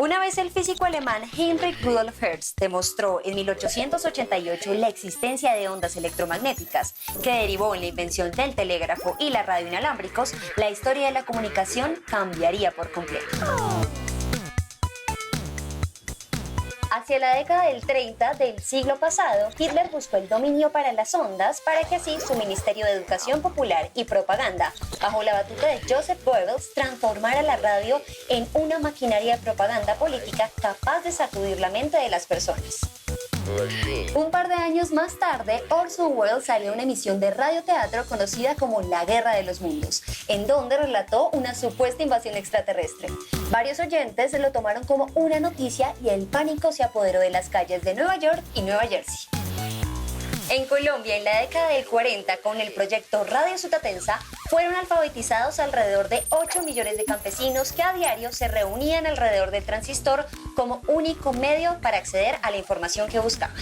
Una vez el físico alemán Heinrich Rudolf Hertz demostró en 1888 la existencia de ondas electromagnéticas, que derivó en la invención del telégrafo y la radio inalámbricos, la historia de la comunicación cambiaría por completo. Hacia la década del 30 del siglo pasado, Hitler buscó el dominio para las ondas para que así su Ministerio de Educación Popular y Propaganda, bajo la batuta de Joseph Goebbels, transformara la radio en una maquinaria de propaganda política capaz de sacudir la mente de las personas. Un par de años más tarde, Orson Welles salió una emisión de radioteatro conocida como La Guerra de los Mundos, en donde relató una supuesta invasión extraterrestre. Varios oyentes lo tomaron como una noticia y el pánico se apoderó de las calles de Nueva York y Nueva Jersey. En Colombia, en la década del 40, con el proyecto Radio Sutatensa, fueron alfabetizados alrededor de 8 millones de campesinos que a diario se reunían alrededor del transistor como único medio para acceder a la información que buscaban.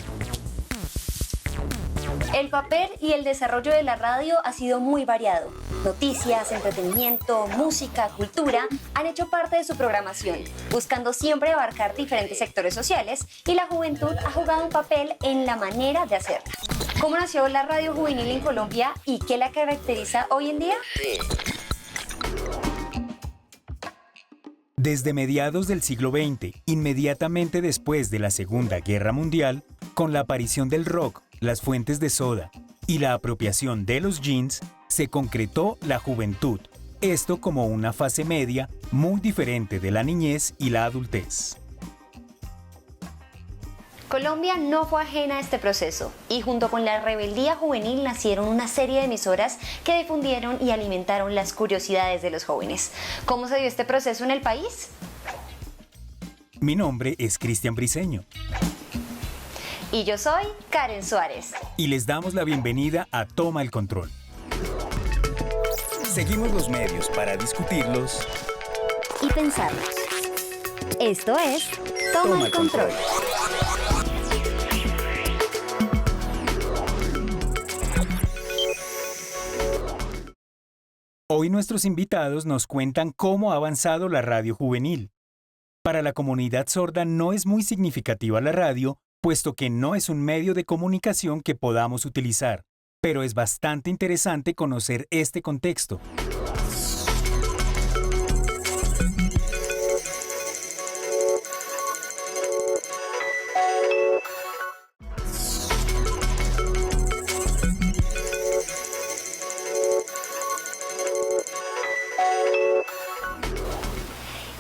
El papel y el desarrollo de la radio ha sido muy variado. Noticias, entretenimiento, música, cultura han hecho parte de su programación, buscando siempre abarcar diferentes sectores sociales, y la juventud ha jugado un papel en la manera de hacerla. ¿Cómo nació la radio juvenil en Colombia y qué la caracteriza hoy en día? Desde mediados del siglo XX, inmediatamente después de la Segunda Guerra Mundial, con la aparición del rock, las fuentes de soda y la apropiación de los jeans, se concretó la juventud, esto como una fase media muy diferente de la niñez y la adultez. Colombia no fue ajena a este proceso, y junto con la rebeldía juvenil nacieron una serie de emisoras que difundieron y alimentaron las curiosidades de los jóvenes. ¿Cómo se dio este proceso en el país? Mi nombre es Cristian Briceño. Y yo soy Karen Suárez. Y les damos la bienvenida a Toma el Control. Seguimos los medios para discutirlos y pensarlos. Esto es Toma el Control. Hoy nuestros invitados nos cuentan cómo ha avanzado la radio juvenil. Para la comunidad sorda no es muy significativa la radio, puesto que no es un medio de comunicación que podamos utilizar, pero es bastante interesante conocer este contexto.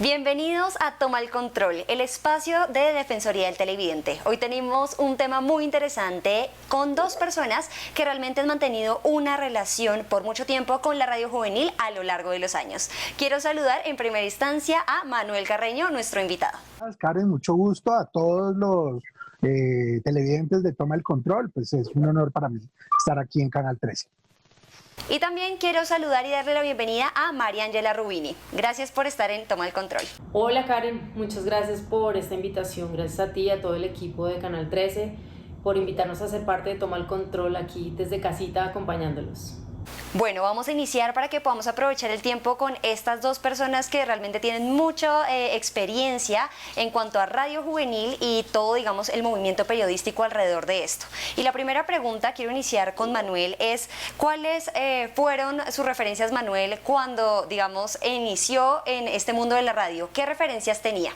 Bienvenidos a Toma el Control, el espacio de Defensoría del Televidente. Hoy tenemos un tema muy interesante con dos personas que realmente han mantenido una relación por mucho tiempo con la radio juvenil a lo largo de los años. Quiero saludar en primera instancia a Manuel Carreño, nuestro invitado. Karen, mucho gusto a todos los televidentes de Toma el Control. Pues es un honor para mí estar aquí en Canal 13. Y también quiero saludar y darle la bienvenida a María Ángela Rubini. Gracias por estar en Toma el Control. Hola Karen, muchas gracias por esta invitación. Gracias a ti y a todo el equipo de Canal 13 por invitarnos a ser parte de Toma el Control aquí desde casita acompañándolos. Bueno, vamos a iniciar para que podamos aprovechar el tiempo con estas dos personas que realmente tienen mucha experiencia en cuanto a radio juvenil y todo, digamos, el movimiento periodístico alrededor de esto. Y la primera pregunta, quiero iniciar con Manuel, es ¿cuáles fueron sus referencias, Manuel, cuando, digamos, inició en este mundo de la radio? ¿Qué referencias tenía?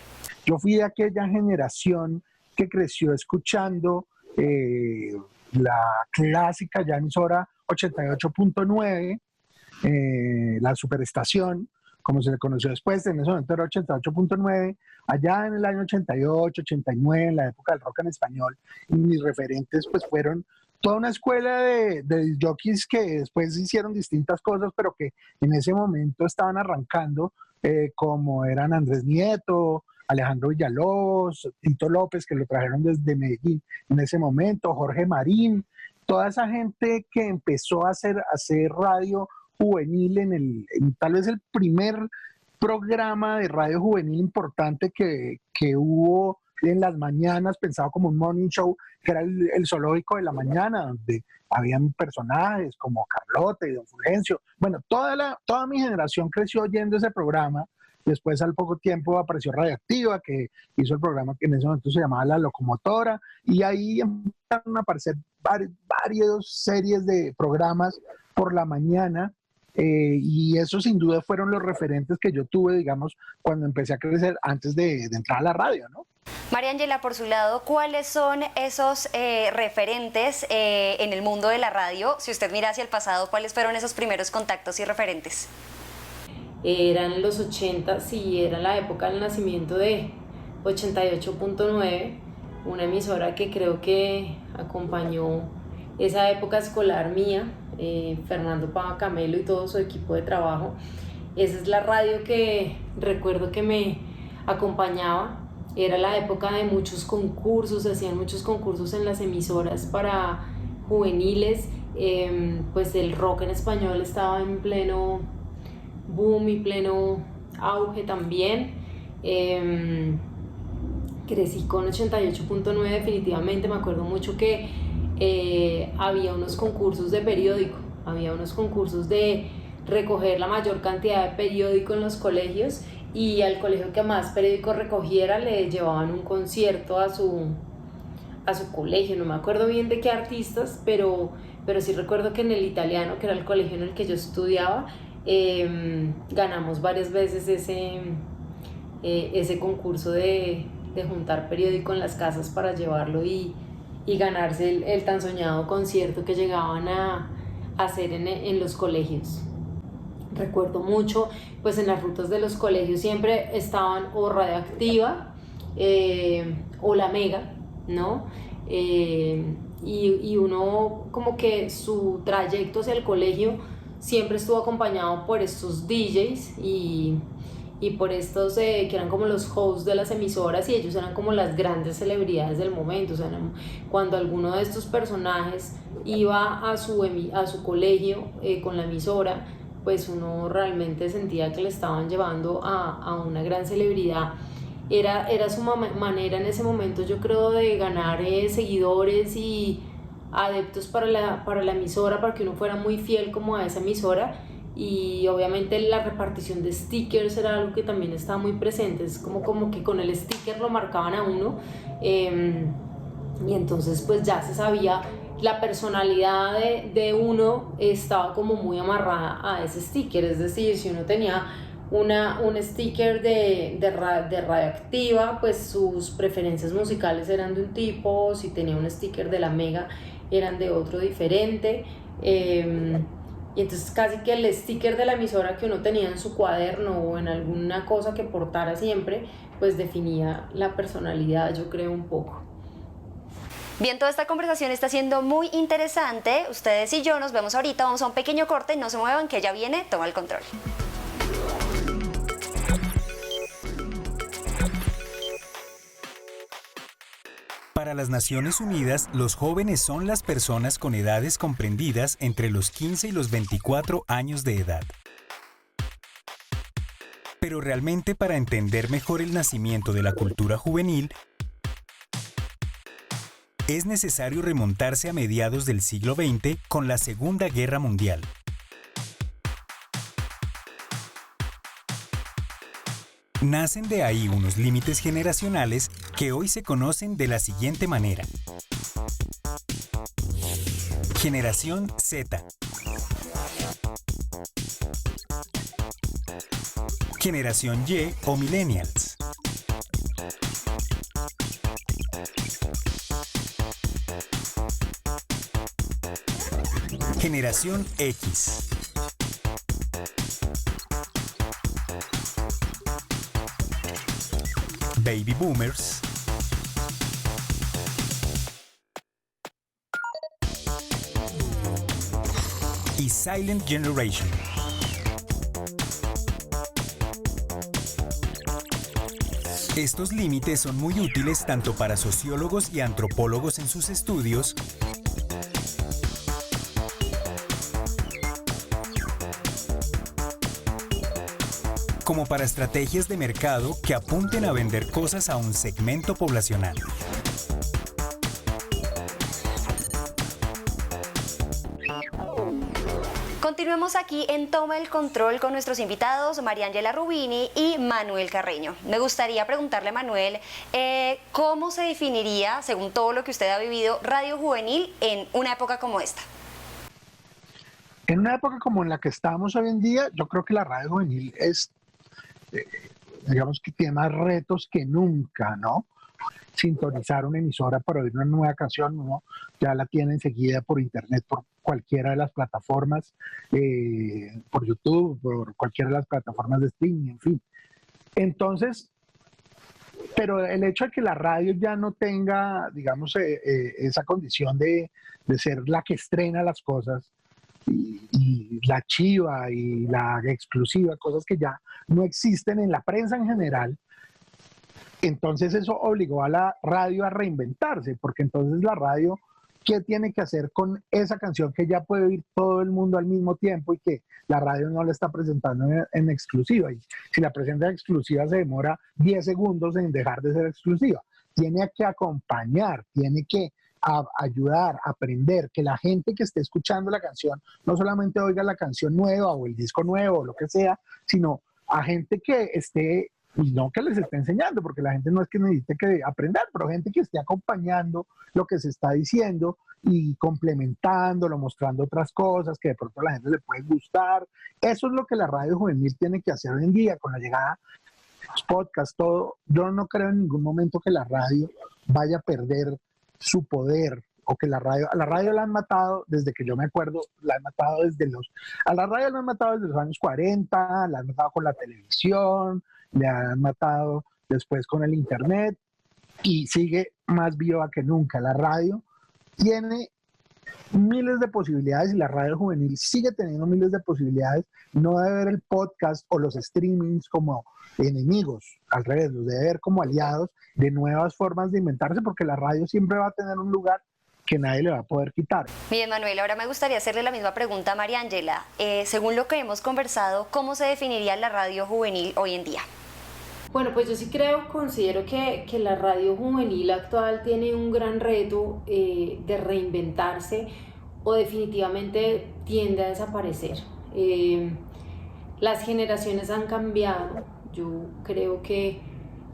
Yo fui de aquella generación que creció escuchando la clásica ya emisora 88.9, la superestación, como se le conoció después, en ese momento era 88.9, allá en el año 88, 89, en la época del rock en español, y mis referentes pues fueron toda una escuela de jockeys que después hicieron distintas cosas, pero que en ese momento estaban arrancando, como eran Andrés Nieto, Alejandro Villalobos, Tito López, que lo trajeron desde Medellín en ese momento, Jorge Marín, toda esa gente que empezó a hacer radio juvenil en tal vez el primer programa de radio juvenil importante que hubo en las mañanas, pensado como un morning show, que era el zoológico de la mañana, donde habían personajes como Carlota y Don Fulgencio. Bueno, toda mi generación creció oyendo ese programa, Después, al poco tiempo, apareció Radioactiva, que hizo el programa que en ese momento se llamaba La Locomotora, y ahí empezaron a aparecer varias series de programas por la mañana, y esos sin duda fueron los referentes que yo tuve, digamos, cuando empecé a crecer antes de entrar a la radio, ¿no? María Ángela, por su lado, ¿cuáles son esos referentes en el mundo de la radio? Si usted mira hacia el pasado, ¿cuáles fueron esos primeros contactos y referentes? Eran los 80 y era la época del nacimiento de 88.9, una emisora que creo que acompañó esa época escolar mía, Fernando Pava Camelo y todo su equipo de trabajo. Esa es la radio que recuerdo que me acompañaba. Era la época de muchos concursos, se hacían muchos concursos en las emisoras para juveniles, pues el rock en español estaba en pleno boom y pleno auge también. Crecí con 88.9 definitivamente, me acuerdo mucho que había unos concursos de periódico, había unos concursos de recoger la mayor cantidad de periódico en los colegios, y al colegio que más periódico recogiera le llevaban un concierto a su colegio. No me acuerdo bien de qué artistas, pero sí recuerdo que en el italiano, que era el colegio en el que yo estudiaba, ganamos varias veces ese concurso de juntar periódico en las casas para llevarlo y ganarse el tan soñado concierto que llegaban a hacer en los colegios. Recuerdo mucho, pues en las rutas de los colegios siempre estaban o Radioactiva o La Mega, ¿no? Y uno como que su trayecto hacia el colegio siempre estuvo acompañado por estos DJs y por estos que eran como los hosts de las emisoras, y ellos eran como las grandes celebridades del momento. O sea, cuando alguno de estos personajes iba a su colegio con la emisora, pues uno realmente sentía que le estaban llevando a una gran celebridad. Era su manera en ese momento, yo creo, de ganar seguidores y adeptos para la emisora, para que uno fuera muy fiel como a esa emisora. Y obviamente la repartición de stickers era algo que también estaba muy presente. Es como que con el sticker lo marcaban a uno, y entonces pues ya se sabía la personalidad de uno, estaba como muy amarrada a ese sticker. Es decir, si uno tenía un sticker de Radioactiva, pues sus preferencias musicales eran de un tipo. Si tenía un sticker de La Mega, eran de otro diferente. Y entonces casi que el sticker de la emisora que uno tenía en su cuaderno o en alguna cosa que portara siempre, pues definía la personalidad, yo creo, un poco. Bien, toda esta conversación está siendo muy interesante. Ustedes y yo nos vemos ahorita, vamos a un pequeño corte, no se muevan que ya viene Toma el Control. Para las Naciones Unidas, los jóvenes son las personas con edades comprendidas entre los 15 y los 24 años de edad. Pero realmente, para entender mejor el nacimiento de la cultura juvenil, es necesario remontarse a mediados del siglo XX con la Segunda Guerra Mundial. Nacen de ahí unos límites generacionales que hoy se conocen de la siguiente manera. Generación Z. Generación Y o Millennials. Generación X. Baby Boomers. Y Silent Generation. Estos límites son muy útiles tanto para sociólogos y antropólogos en sus estudios, como para estrategias de mercado que apunten a vender cosas a un segmento poblacional. Continuemos aquí en Toma el Control con nuestros invitados Mariángela Rubini y Manuel Carreño. Me gustaría preguntarle a Manuel, ¿cómo se definiría, según todo lo que usted ha vivido, radio juvenil en una época como esta? En una época como en la que estamos hoy en día, yo creo que la radio juvenil es, digamos que tiene más retos que nunca, ¿no? Sintonizar una emisora para oír una nueva canción, uno ya la tiene enseguida por internet, por cualquiera de las plataformas, por YouTube, por cualquiera de las plataformas de streaming, en fin. Entonces, pero el hecho de que la radio ya no tenga, digamos, esa condición de ser la que estrena las cosas, y la chiva y la exclusiva, cosas que ya no existen en la prensa en general. Entonces eso obligó a la radio a reinventarse, porque entonces la radio, ¿qué tiene que hacer con esa canción que ya puede oír todo el mundo al mismo tiempo y que la radio no la está presentando en exclusiva? Y si la presenta en exclusiva se demora 10 segundos en dejar de ser exclusiva. Tiene que acompañar, tiene que ayudar, aprender, que la gente que esté escuchando la canción no solamente oiga la canción nueva o el disco nuevo o lo que sea, sino a gente que esté, y no que les esté enseñando, porque la gente no es que necesite que aprender, pero gente que esté acompañando lo que se está diciendo y complementándolo, mostrando otras cosas que de pronto a la gente le puede gustar. Eso es lo que la radio juvenil tiene que hacer hoy en día con la llegada de los podcasts, todo. Yo no creo en ningún momento que la radio vaya a perder su poder, o que a la radio la han matado desde que yo me acuerdo, a la radio la han matado desde los años 40, la han matado con la televisión, le han matado después con el internet, y sigue más viva que nunca. La radio tiene miles de posibilidades y la radio juvenil sigue teniendo miles de posibilidades. No debe ver el podcast o los streamings como enemigos, al revés, los debe ver como aliados de nuevas formas de inventarse, porque la radio siempre va a tener un lugar que nadie le va a poder quitar. Bien, Manuel, ahora me gustaría hacerle la misma pregunta a Mariángela. Según lo que hemos conversado, ¿cómo se definiría la radio juvenil hoy en día? Bueno, pues yo sí considero que la radio juvenil actual tiene un gran reto de reinventarse, o definitivamente tiende a desaparecer. Las generaciones han cambiado. Yo creo que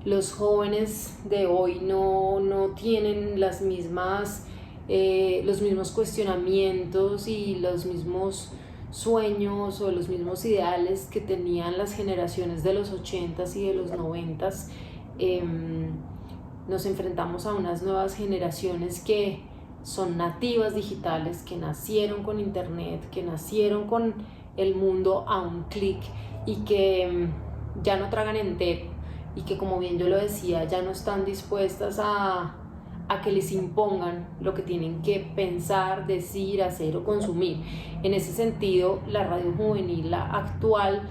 los jóvenes de hoy no tienen los mismos cuestionamientos y los mismos sueños o los mismos ideales que tenían las generaciones de los 80s y de los 90s. Nos enfrentamos a unas nuevas generaciones que son nativas digitales, que nacieron con internet, que nacieron con el mundo a un clic y que ya no tragan entero, y que, como bien yo lo decía, ya no están dispuestas a que les impongan lo que tienen que pensar, decir, hacer o consumir. En ese sentido, la radio juvenil, la actual,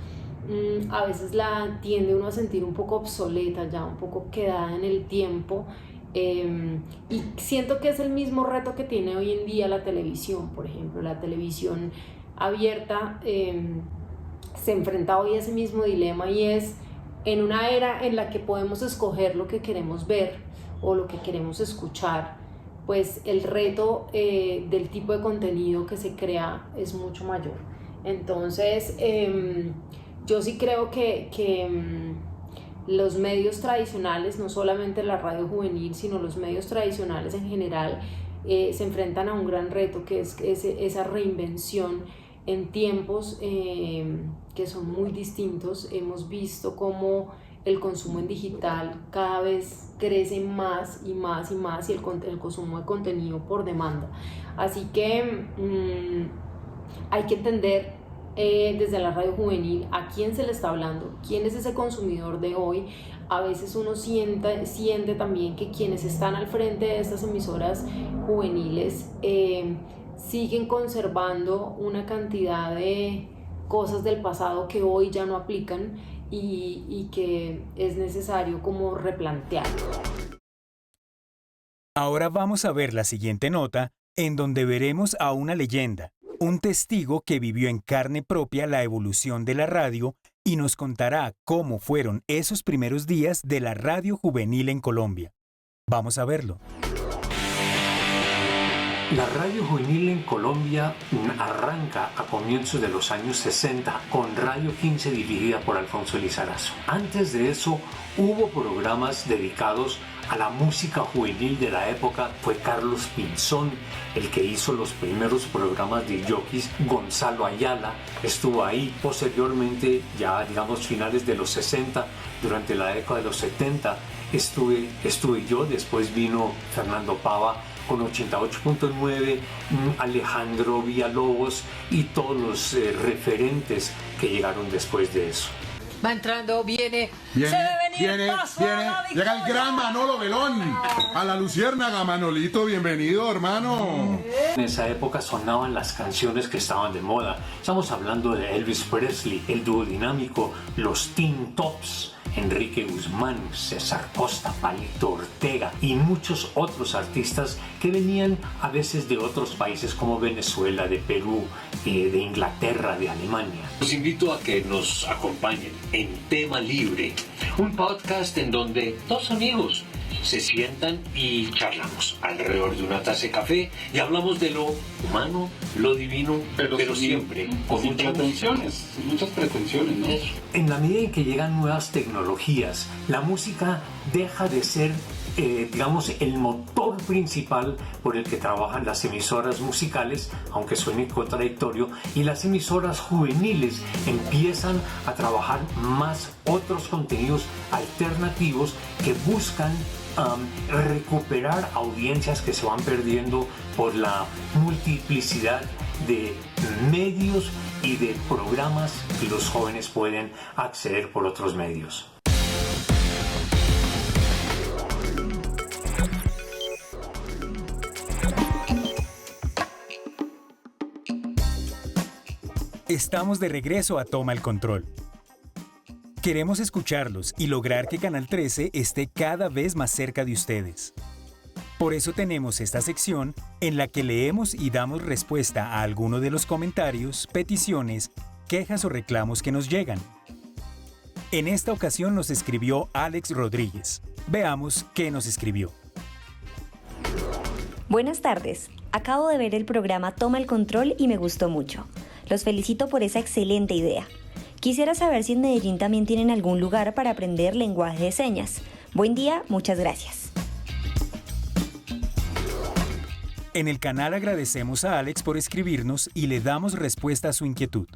a veces la tiende uno a sentir un poco obsoleta, ya un poco quedada en el tiempo, y siento que es el mismo reto que tiene hoy en día la televisión. Por ejemplo, la televisión abierta se enfrenta hoy a ese mismo dilema, y es en una era en la que podemos escoger lo que queremos ver o lo que queremos escuchar, pues el reto del tipo de contenido que se crea es mucho mayor. Entonces, yo sí creo que los medios tradicionales, no solamente la radio juvenil, sino los medios tradicionales en general, se enfrentan a un gran reto, que es esa reinvención en tiempos que son muy distintos. Hemos visto cómo el consumo en digital cada vez crece más y más y más, y el consumo de contenido por demanda. Así que hay que entender desde la radio juvenil a quién se le está hablando, quién es ese consumidor de hoy. A veces uno siente también que quienes están al frente de estas emisoras juveniles siguen conservando una cantidad de cosas del pasado que hoy ya no aplican, y que es necesario como replantearlo. Ahora vamos a ver la siguiente nota, en donde veremos a una leyenda, un testigo que vivió en carne propia la evolución de la radio y nos contará cómo fueron esos primeros días de la radio juvenil en Colombia. Vamos a verlo. La radio juvenil en Colombia arranca a comienzos de los años 60 con Radio 15 dirigida por Alfonso Lizarazo. Antes de eso hubo programas dedicados a la música juvenil de la época. Fue Carlos Pinzón el que hizo los primeros programas de jockeys. Gonzalo Ayala estuvo ahí. Posteriormente, ya digamos finales de los 60, durante la década de los 70, estuve yo. Después vino Fernando Pava con 88.9, Alejandro Villalobos y todos los referentes que llegaron después de eso. Va entrando, viene, se ve venir, paso a la victoria. Llega el gran Manolo Belón a la Luciérnaga. Manolito, bienvenido, hermano. En esa época sonaban las canciones que estaban de moda. Estamos hablando de Elvis Presley, el dúo dinámico, los Teen Tops, Enrique Guzmán, César Costa, Palito Ortega y muchos otros artistas que venían a veces de otros países como Venezuela, de Perú, de Inglaterra, de Alemania. Los invito a que nos acompañen en Tema Libre, un podcast en donde dos amigos se sientan y charlamos alrededor de una taza de café y hablamos de lo humano, lo divino, pero siempre con muchas pretensiones, ¿no? En la medida en que llegan nuevas tecnologías, la música deja de ser digamos, el motor principal por el que trabajan las emisoras musicales, aunque suene contradictorio, y las emisoras juveniles empiezan a trabajar más otros contenidos alternativos que buscan recuperar audiencias que se van perdiendo por la multiplicidad de medios y de programas que los jóvenes pueden acceder por otros medios. Estamos de regreso a Toma el Control. Queremos escucharlos y lograr que Canal 13 esté cada vez más cerca de ustedes. Por eso tenemos esta sección en la que leemos y damos respuesta a alguno de los comentarios, peticiones, quejas o reclamos que nos llegan. En esta ocasión nos escribió Alex Rodríguez. Veamos qué nos escribió. Buenas tardes. Acabo de ver el programa Toma el Control y me gustó mucho. Los felicito por esa excelente idea. Quisiera saber si en Medellín también tienen algún lugar para aprender lenguaje de señas. Buen día, muchas gracias. En el canal agradecemos a Alex por escribirnos y le damos respuesta a su inquietud.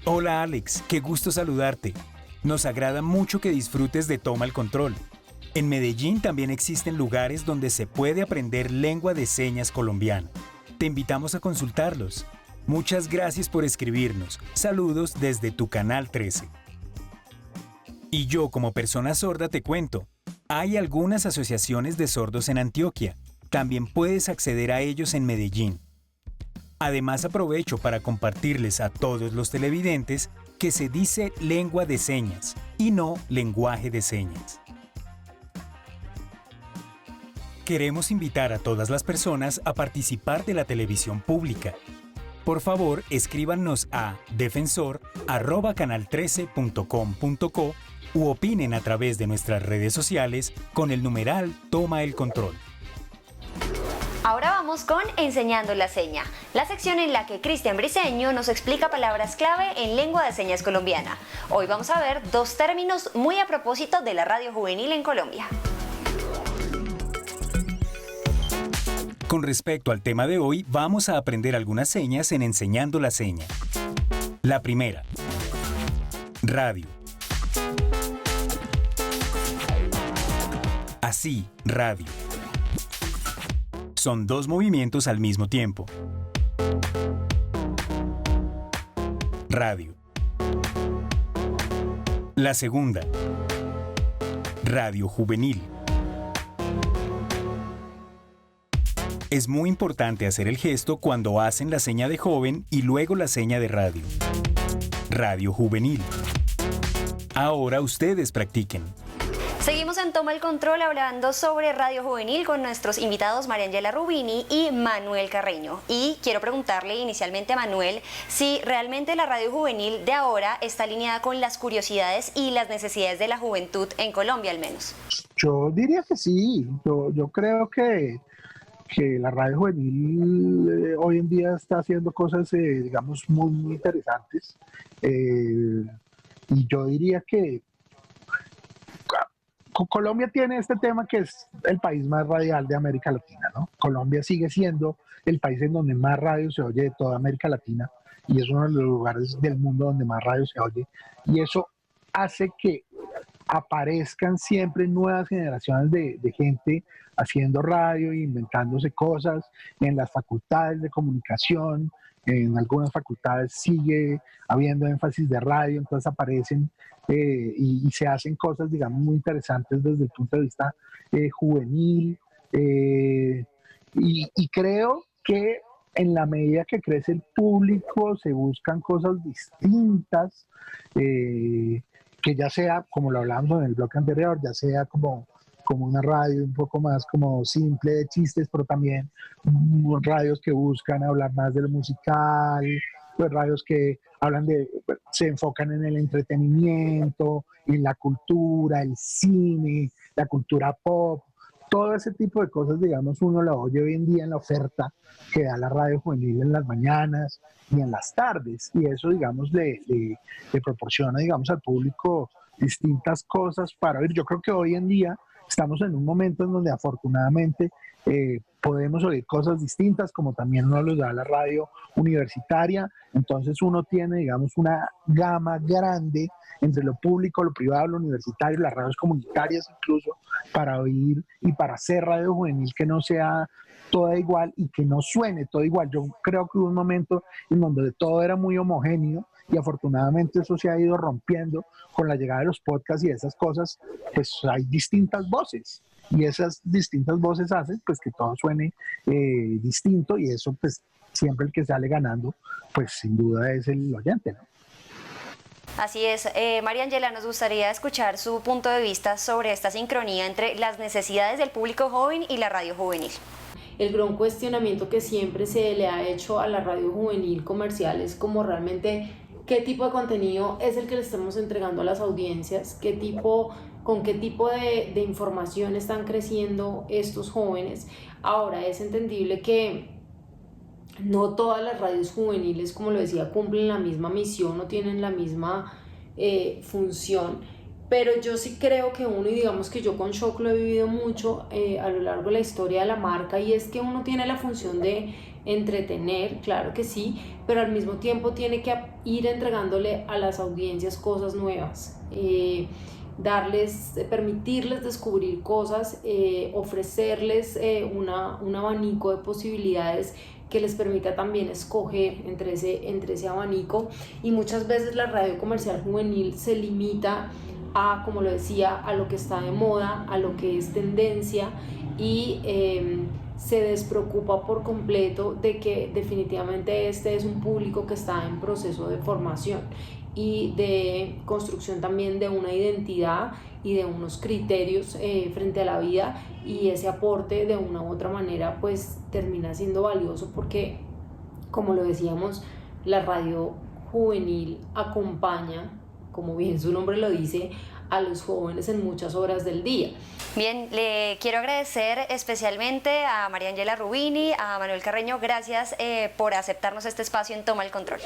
Hola Alex, qué gusto saludarte. Nos agrada mucho que disfrutes de Toma el Control. En Medellín también existen lugares donde se puede aprender lengua de señas colombiana. Te invitamos a consultarlos. Muchas gracias por escribirnos. Saludos desde tu Canal 13. Y yo, como persona sorda, te cuento. Hay algunas asociaciones de sordos en Antioquia. También puedes acceder a ellos en Medellín. Además, aprovecho para compartirles a todos los televidentes que se dice lengua de señas y no lenguaje de señas. Queremos invitar a todas las personas a participar de la televisión pública. Por favor, escríbanos a defensor@canal13.com.co u opinen a través de nuestras redes sociales con el numeral Toma el Control. Ahora vamos con Enseñando la Seña, la sección en la que Cristian Briceño nos explica palabras clave en lengua de señas colombiana. Hoy vamos a ver dos términos muy a propósito de la radio juvenil en Colombia. Con respecto al tema de hoy, vamos a aprender algunas señas en Enseñando la Seña. La primera. Radio. Así, radio. Son dos movimientos al mismo tiempo. Radio. La segunda. Radio juvenil. Es muy importante hacer el gesto cuando hacen la seña de joven y luego la seña de radio. Radio juvenil. Ahora ustedes practiquen. Seguimos en Toma el Control hablando sobre radio juvenil con nuestros invitados Mariangela Rubini y Manuel Carreño. Y quiero preguntarle inicialmente a Manuel si realmente la radio juvenil de ahora está alineada con las curiosidades y las necesidades de la juventud en Colombia al menos. Yo diría que sí. Yo creo que que la radio juvenil hoy en día está haciendo cosas, digamos, muy, muy interesantes. Y yo diría que Colombia tiene este tema que es el país más radial de América Latina, ¿no? Colombia sigue siendo el país en donde más radio se oye de toda América Latina y es uno de los lugares del mundo donde más radio se oye. Y eso hace que aparezcan siempre nuevas generaciones de gente haciendo radio, inventándose cosas en las facultades de comunicación. En algunas facultades sigue habiendo énfasis de radio, entonces aparecen y se hacen cosas, digamos, muy interesantes desde el punto de vista juvenil. Y creo que en la medida que crece el público se buscan cosas distintas, que ya sea, como lo hablamos en el bloque anterior, ya sea como una radio un poco más como simple de chistes, pero también radios que buscan hablar más de lo musical, pues radios que hablan se enfocan en el entretenimiento, en la cultura, el cine, la cultura pop, todo ese tipo de cosas, digamos, uno lo oye hoy en día en la oferta que da la radio juvenil en las mañanas y en las tardes, y eso, digamos, le proporciona, digamos, al público distintas cosas para oír. Yo creo que hoy en día estamos en un momento en donde afortunadamente podemos oír cosas distintas, como también nos lo da la radio universitaria. Entonces uno tiene, digamos, una gama grande entre lo público, lo privado, lo universitario, las radios comunitarias incluso, para oír y para hacer radio juvenil que no sea toda igual y que no suene todo igual. Yo creo que hubo un momento en donde todo era muy homogéneo y afortunadamente eso se ha ido rompiendo con la llegada de los podcasts y esas cosas. Pues hay distintas voces y esas distintas voces hacen pues que todo suene distinto, y eso pues siempre el que sale ganando pues sin duda es el oyente, ¿no? Así es. María Ángela, nos gustaría escuchar su punto de vista sobre esta sincronía entre las necesidades del público joven y la radio juvenil. El gran cuestionamiento que siempre se le ha hecho a la radio juvenil comercial es como realmente qué tipo de contenido es el que le estamos entregando a las audiencias, con qué tipo de información están creciendo estos jóvenes. Ahora, es entendible que no todas las radios juveniles, como lo decía, cumplen la misma misión o tienen la misma función, pero yo sí creo que uno, y digamos que yo con Shock lo he vivido mucho a lo largo de la historia de la marca, y es que uno tiene la función de entretener, claro que sí, pero al mismo tiempo tiene que ir entregándole a las audiencias cosas nuevas, permitirles descubrir cosas, ofrecerles un abanico de posibilidades que les permita también escoger entre ese abanico. Y muchas veces la radio comercial juvenil se limita a, como lo decía, a lo que está de moda, a lo que es tendencia, y se despreocupa por completo de que definitivamente este es un público que está en proceso de formación y de construcción también de una identidad y de unos criterios frente a la vida, y ese aporte de una u otra manera pues termina siendo valioso porque, como lo decíamos, la radio juvenil acompaña, como bien su nombre lo dice, a los jóvenes en muchas horas del día. Bien, le quiero agradecer especialmente a María Ángela Rubini, a Manuel Carreño, gracias por aceptarnos este espacio en Toma el Control.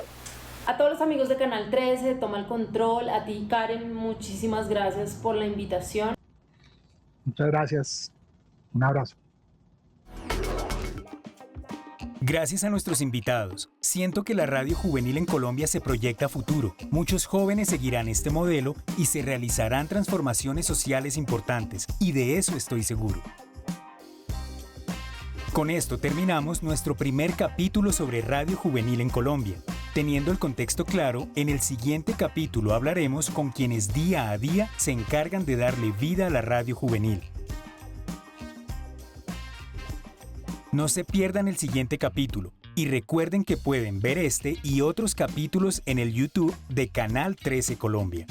A todos los amigos de Canal 13, Toma el Control, a ti, Karen, muchísimas gracias por la invitación. Muchas gracias. Un abrazo. Gracias a nuestros invitados, siento que la radio juvenil en Colombia se proyecta a futuro. Muchos jóvenes seguirán este modelo y se realizarán transformaciones sociales importantes, y de eso estoy seguro. Con esto terminamos nuestro primer capítulo sobre radio juvenil en Colombia. Teniendo el contexto claro, en el siguiente capítulo hablaremos con quienes día a día se encargan de darle vida a la radio juvenil. No se pierdan el siguiente capítulo y recuerden que pueden ver este y otros capítulos en el YouTube de Canal 13 Colombia.